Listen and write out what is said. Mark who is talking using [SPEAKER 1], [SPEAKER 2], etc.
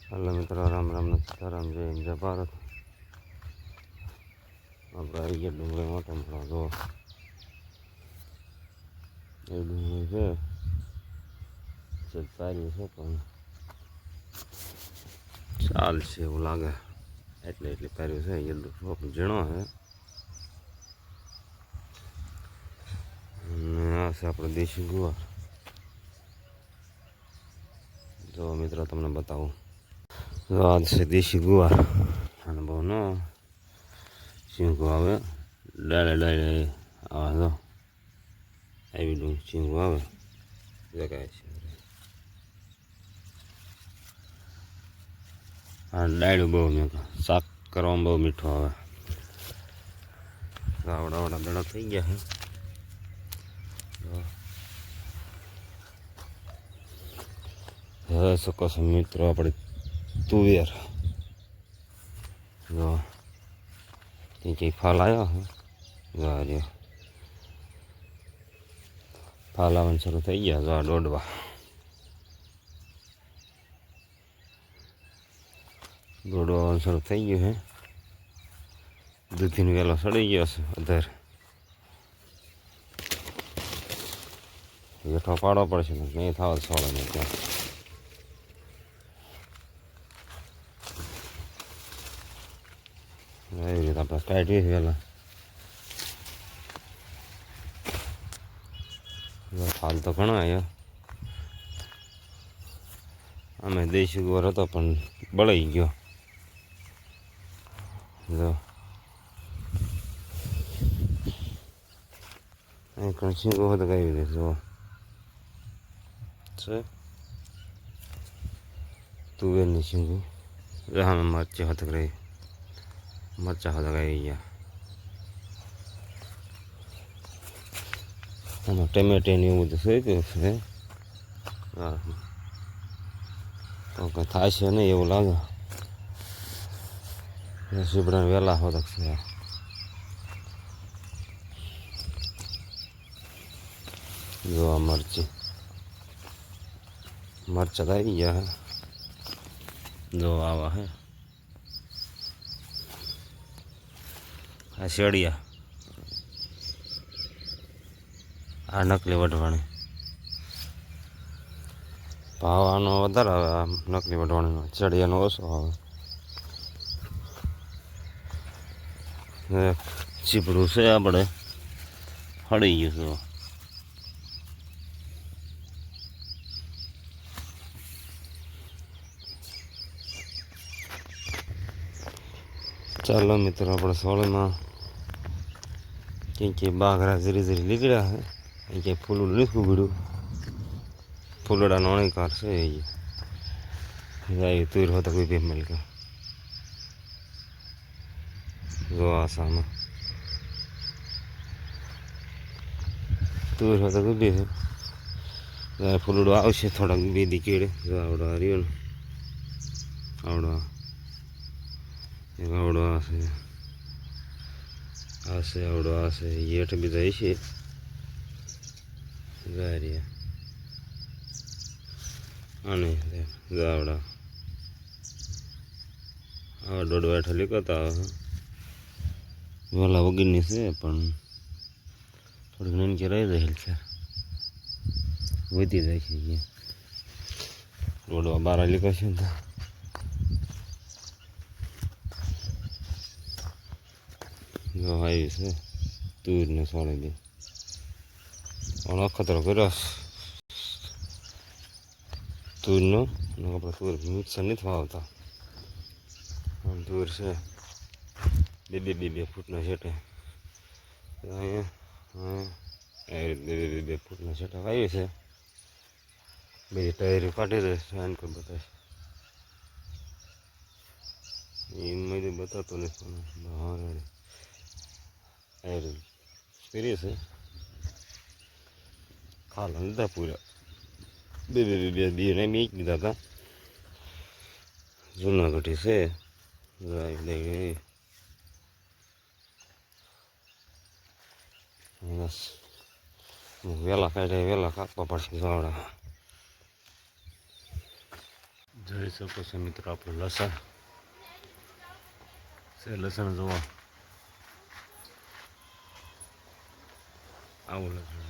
[SPEAKER 1] Hello मित्रों, राम राम ने सीताराम, जय हिंद, जय भारत। આપણે આવી ગયા ડુંગળી મોટો મોટો જો એ ડુંગળી છે પાર્યું છે પણ ચાલશે એવું લાગે એટલે પાર્યું છે. યલ્લો શોપ ઝીણો છે અને આ છે આપણે દેશી ગુવાર. જો મિત્રો તમને બતાવું, જો આ છે દેશી ગુવાર અને બહુ ન ચીંગું આવે ડાળે ડાળે આવા જો આવી ડું ચીંગું આવે જગાય છે. આ ડાળું બહુ મેં શાક કરવામાં બહુ મીઠું આવે. આવડા આવડા દડા થઈ ગયા છે. હવે શકો છો મિત્રો આપણે તુવેર જો કંઈક ફાલ આવ્યો છે. જો ફાલ આવવાનું શરૂ થઈ ગયા. જો આ દોડવા દોડવાનું શરૂ થઈ ગયું છે. દૂધીનો વેલો સડી ગયો છે. અધર હેઠો પાડવો પડશે ને નહીં થાવ સોળે ને ત્યાં એવી રીતે આપણે સ્ટાર્ટ છે વહેલા. ફાલ તો ઘણો આવ્યો. અમે દેશી ગુવાર હતો પણ બળાઈ ગયો. જો અહીં કણસી ગો તો કઈ રીતે જો છે તુવેરની શીંગું. હા મરચાં હતા રહી મરચાં હતા આવી ગયા. આમાં ટમેટાની એવું બધું થઈ ગયું છે. હા તો કંઈ થાય છે નહીં એવું લાગે. સીબડાને વહેલા હોતા છે. જો આ મરચી મરચાં આવી ગયા હે. જો આવા હે આ શેડિયા. આ નકલી વઢવાણી ભાવ આનો વધારે આવે. આ નકલી વઢવાણીનો શેડિયાનો ઓછો આવે. ચીપડું છે આપણે હળી ગયું છે. ચાલો મિત્રો આપણે સોળમાં ક્યાંક બાઘરા ઝીરી ઝીરી લીગડ્યા છે. ક્યાંક ફૂલું નથી ઉગડ્યું. ફૂલડાનો અણીકાર છે. એ તુર હોતા કોઈ બી મળે. જો આ સામે તુર હોતા કોઈ બી છે. ફૂલડો આવશે થોડાક બે દી કેળે. જો આવડો રહ્યો ને આવડો એક આવડો આશે આશે આવડો આશે હેઠ બીજા છે ગારિયા અને આવડા આવા દોઢ વાઠા લીકતા આવે. વેલા વગરની છે પણ થોડીક નાનકી રહી જાય છે. વધી જાય છે. દોડવા બારા લીકો છે ને જો આવી છે તુર ને સોળી દે અખતરો કર્યો તુરનો. આપણે તુર મિક્સર નથી વાવતા. આમ તુર છે બે ફૂટના છેટે. અહીંયા બે ફૂટના છેટા વાવી છે. બે ટાયર કાઢી રહે છે. આન કોઈ બતાવે એમાં બતાવતો નથી પણ ફેરી છે. ખાલા લીધા પૂરા બે મેં દીધા હતા. જૂનાગઢી છે. બસ વહેલા કાઢે વહેલા કાપવા પડશે. આવડા જોઈ શકો છો મિત્રો આપણું લસણ છે. લસણ જોવા આવું લસણ